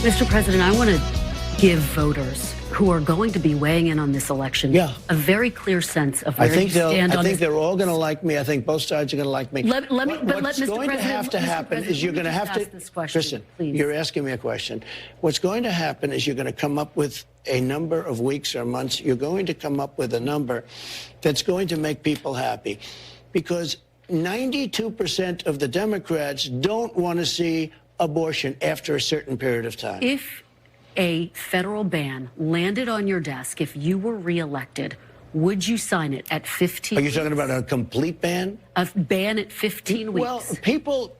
Mr. President, I want to give voters who are going to be weighing in on this election a very clear sense of where you stand on this. I think they're all going to like me. I think both sides are going to like me. What's going to have to happen is you're going to have to... Listen, you're asking me a question. What's going to happen is you're going to come up with a number of weeks or months. You're going to come up with a number that's going to make people happy. Because 92% of the Democrats don't want to see abortion after a certain period of time. If a federal ban landed on your desk, if you were reelected, would you sign it at 15 weeks? Are you talking about a complete ban? A ban at 15 weeks. Well,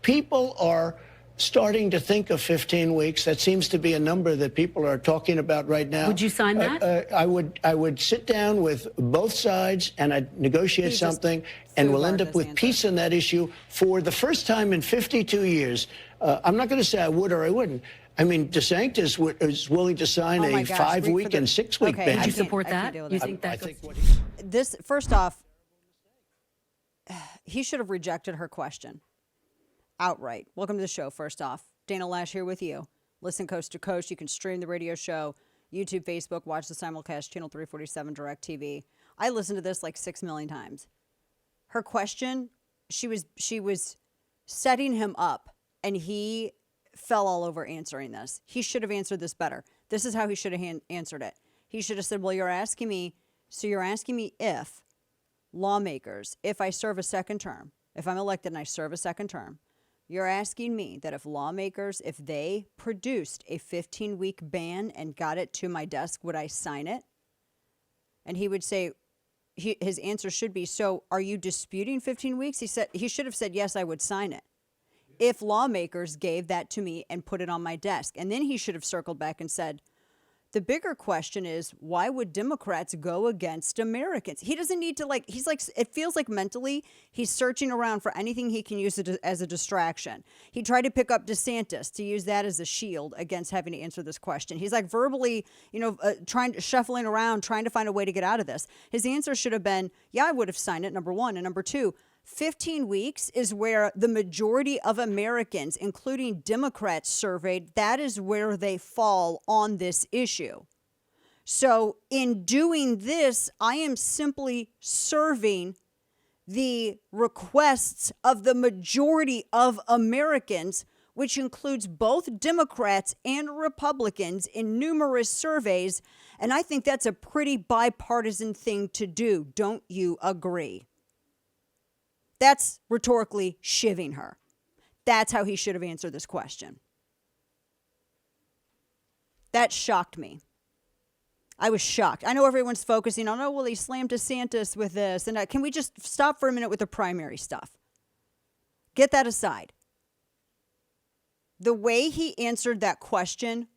people are starting to think of 15 weeks. That seems to be a number that people are talking about right now. Would you sign that? I would sit down with both sides and I'd negotiate something, and we'll end up with peace on that issue for the first time in 52 years. I'm not going to say I would or I wouldn't. I mean, DeSantis is willing to sign a 5-week and 6-week ban. Would you support that? You think that? First off, he should have rejected her question outright. Welcome to the show. First off, Dana Loesch here with you. Listen coast to coast. You can stream the radio show, YouTube, Facebook, watch the simulcast, channel 347, DirecTV. I listened to this like 6 million times. Her question, she was setting him up, and he fell all over answering this. He should have answered this better. This is how he should have answered it. He should have said, well, you're asking me if lawmakers, if I serve a second term, if I'm elected and I serve a second term, you're asking me that if lawmakers, if they produced a 15-week ban and got it to my desk, would I sign it? And he would say, his answer should be, so are you disputing 15 weeks? He should have said, yes, I would sign it if lawmakers gave that to me and put it on my desk. And then he should have circled back and said, the bigger question is, why would Democrats go against Americans? He doesn't need to it feels like mentally he's searching around for anything he can use as a distraction. He tried to pick up DeSantis to use that as a shield against having to answer this question. He's like verbally, shuffling around, trying to find a way to get out of this. His answer should have been, yeah, I would have signed it, number one. And number two, 15 weeks is where the majority of Americans, including Democrats surveyed, that is where they fall on this issue. So in doing this, I am simply serving the requests of the majority of Americans, which includes both Democrats and Republicans in numerous surveys. And I think that's a pretty bipartisan thing to do. Don't you agree? That's rhetorically shivving her. That's how he should have answered this question. That shocked me. I was shocked. I know everyone's focusing on, he slammed DeSantis with this. And can we just stop for a minute with the primary stuff? Get that aside. The way he answered that question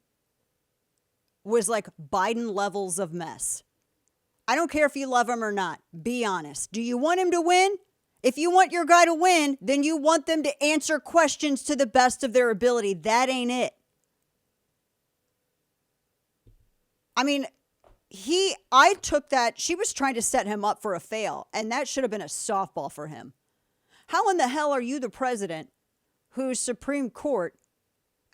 was like Biden levels of mess. I don't care if you love him or not. Be honest. Do you want him to win? If you want your guy to win, then you want them to answer questions to the best of their ability. That ain't it. I mean, I took that, she was trying to set him up for a fail, and that should have been a softball for him. How in the hell are you the president whose Supreme Court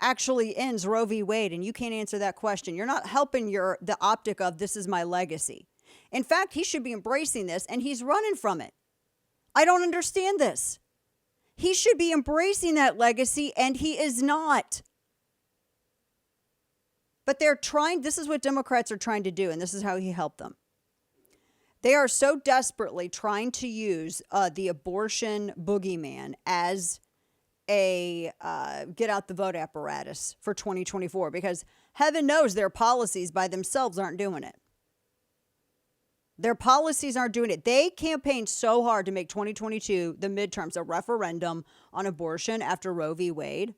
actually ends Roe v. Wade, and you can't answer that question? You're not helping the optic of this is my legacy. In fact, he should be embracing this, and he's running from it. I don't understand this. He should be embracing that legacy, and he is not. But this is what Democrats are trying to do, and this is how he helped them. They are so desperately trying to use the abortion boogeyman as a get out the vote apparatus for 2024, because heaven knows their policies by themselves aren't doing it. Their policies aren't doing it. They campaigned so hard to make 2022, the midterms, a referendum on abortion after Roe v. Wade.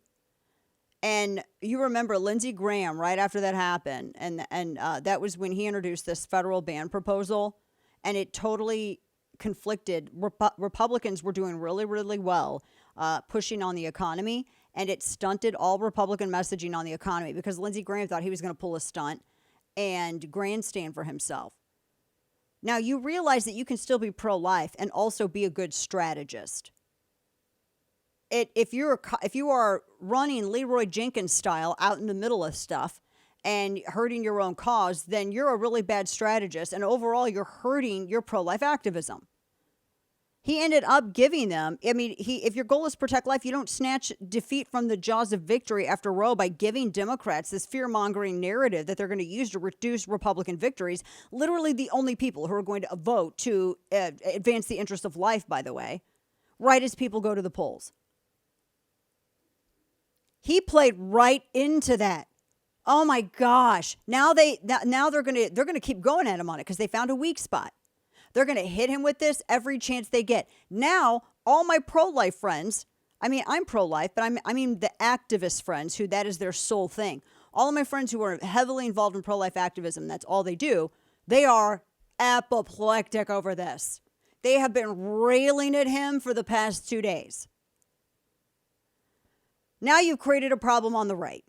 And you remember Lindsey Graham, right after that happened, and that was when he introduced this federal ban proposal, and it totally conflicted. Republicans were doing really, really well pushing on the economy, and it stunted all Republican messaging on the economy because Lindsey Graham thought he was going to pull a stunt and grandstand for himself. Now, you realize that you can still be pro-life and also be a good strategist. if you are running Leroy Jenkins style out in the middle of stuff and hurting your own cause, then you're a really bad strategist, and overall you're hurting your pro-life activism. He ended up giving them, if your goal is to protect life, you don't snatch defeat from the jaws of victory after Roe by giving Democrats this fear-mongering narrative that they're going to use to reduce Republican victories. Literally the only people who are going to vote to advance the interest of life, by the way, right as people go to the polls. He played right into that. Oh my gosh. Now they're going to keep going at him on it because they found a weak spot. They're going to hit him with this every chance they get. Now, all my pro-life friends, I'm pro-life, but I mean the activist friends who that is their sole thing. All of my friends who are heavily involved in pro-life activism, that's all they do, they are apoplectic over this. They have been railing at him for the past 2 days. Now you've created a problem on the right.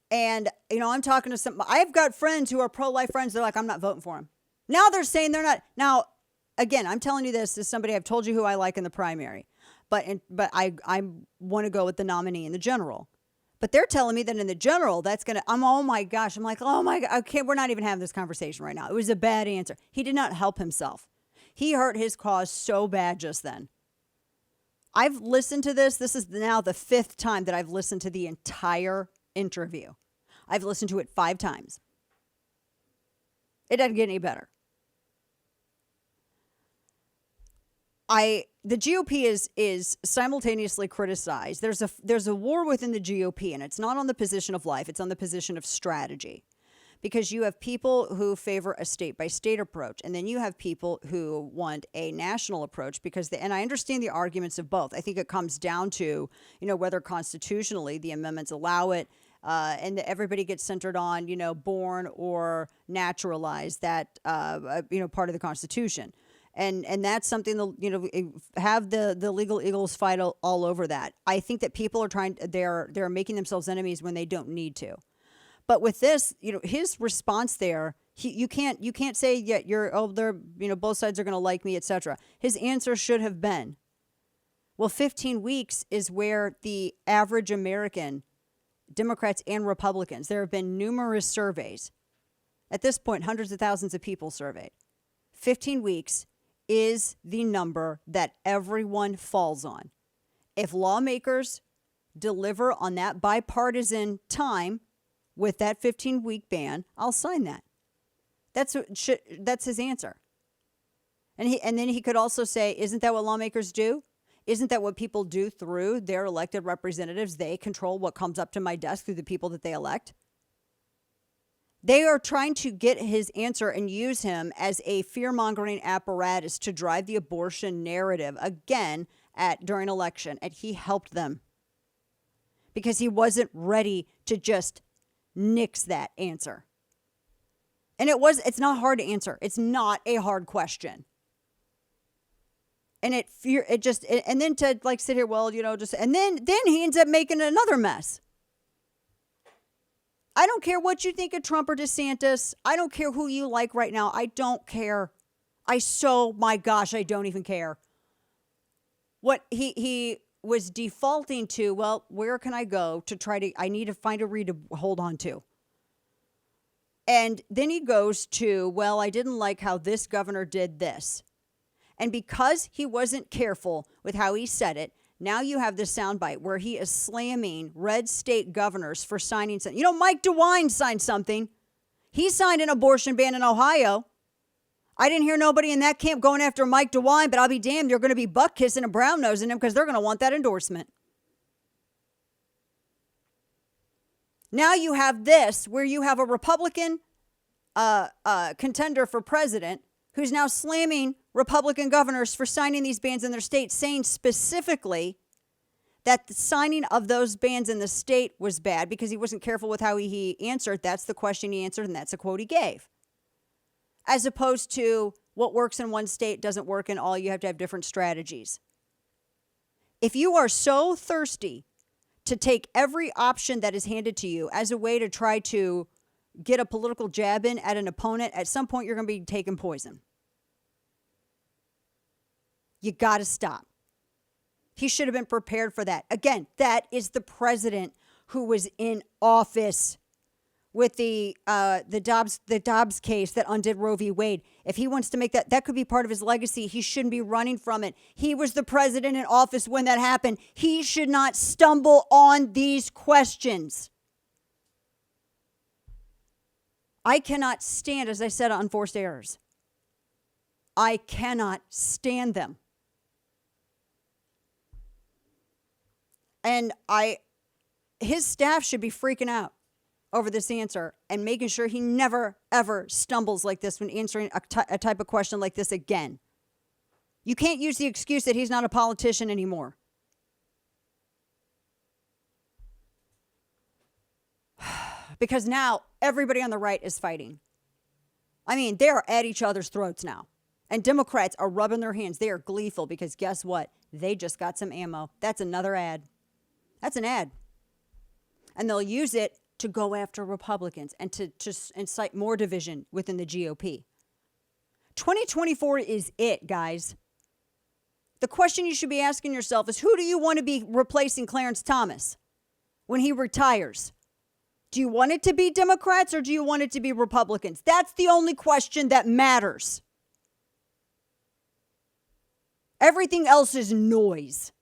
And, I'm talking to I've got friends who are pro-life friends. They're like, I'm not voting for him. Now they're saying they're not. Now, again, I'm telling you this as somebody, I've told you who I like in the primary. But I want to go with the nominee in the general. But they're telling me that in the general, oh my gosh. I'm like, oh my God. Okay, we're not even having this conversation right now. It was a bad answer. He did not help himself. He hurt his cause so bad just then. I've listened to this. This is now the 5th time that I've listened to the entire interview. I've listened to it 5 times. It doesn't get any better. The GOP is simultaneously criticized. There's a war within the GOP, and it's not on the position of life. It's on the position of strategy. Because you have people who favor a state-by-state approach, and then you have people who want a national approach and I understand the arguments of both. I think it comes down to, whether constitutionally the amendments allow it, and everybody gets centered on, born or naturalized, that, part of the Constitution. And that's something, have the legal eagles fight all over that. I think that people are they're making themselves enemies when they don't need to. But with this, his response there, you can't say, yeah, both sides are going to like me, etc. His answer should have been, well, 15 weeks is where the average American, Democrats and Republicans, there have been numerous surveys. At this point, hundreds of thousands of people surveyed. 15 weeks is the number that everyone falls on. If lawmakers deliver on that bipartisan time, with that 15-week ban, I'll sign that. That's his answer. And then he could also say, isn't that what lawmakers do? Isn't that what people do through their elected representatives? They control what comes up to my desk through the people that they elect. They are trying to get his answer and use him as a fear-mongering apparatus to drive the abortion narrative again during election. And he helped them because he wasn't ready to just nix that answer. And it's not hard to answer. It's not a hard question. And and then to sit here, and then he ends up making another mess. I don't care what you think of Trump or DeSantis. I don't care who you like right now. I don't care. My gosh, I don't even care. What he was defaulting to, well, where can I go I need to find a read to hold on to. And then he goes to, well, I didn't like how this governor did this. And because he wasn't careful with how he said it, now you have this soundbite where he is slamming red state governors for signing something. Mike DeWine signed something. He signed an abortion ban in Ohio. I didn't hear nobody in that camp going after Mike DeWine, but I'll be damned, they're going to be butt kissing and brown nosing him because they're going to want that endorsement. Now you have this where you have a Republican contender for president who's now slamming Republican governors for signing these bans in their state, saying specifically that the signing of those bans in the state was bad because he wasn't careful with how he answered. That's the question he answered, and that's a quote he gave. As opposed to what works in one state doesn't work in all. You have to have different strategies. If you are so thirsty to take every option that is handed to you as a way to try to get a political jab in at an opponent, at some point you're going to be taking poison. You got to stop. He should have been prepared for that. Again, that is the president who was in office with the Dobbs case that undid Roe v. Wade. If he wants to make that could be part of his legacy. He shouldn't be running from it. He was the president in office when that happened. He should not stumble on these questions. I cannot stand, as I said, unforced errors. I cannot stand them. And his staff should be freaking out over this answer and making sure he never, ever stumbles like this when answering a type of question like this again. You can't use the excuse that he's not a politician anymore. Because now everybody on the right is fighting. I mean, they are at each other's throats now. And Democrats are rubbing their hands. They are gleeful because guess what? They just got some ammo. That's another ad. That's an ad. And they'll use it to go after Republicans and to incite more division within the GOP. 2024 is it, guys. The question you should be asking yourself is, who do you want to be replacing Clarence Thomas when he retires? Do you want it to be Democrats or do you want it to be Republicans? That's the only question that matters. Everything else is noise.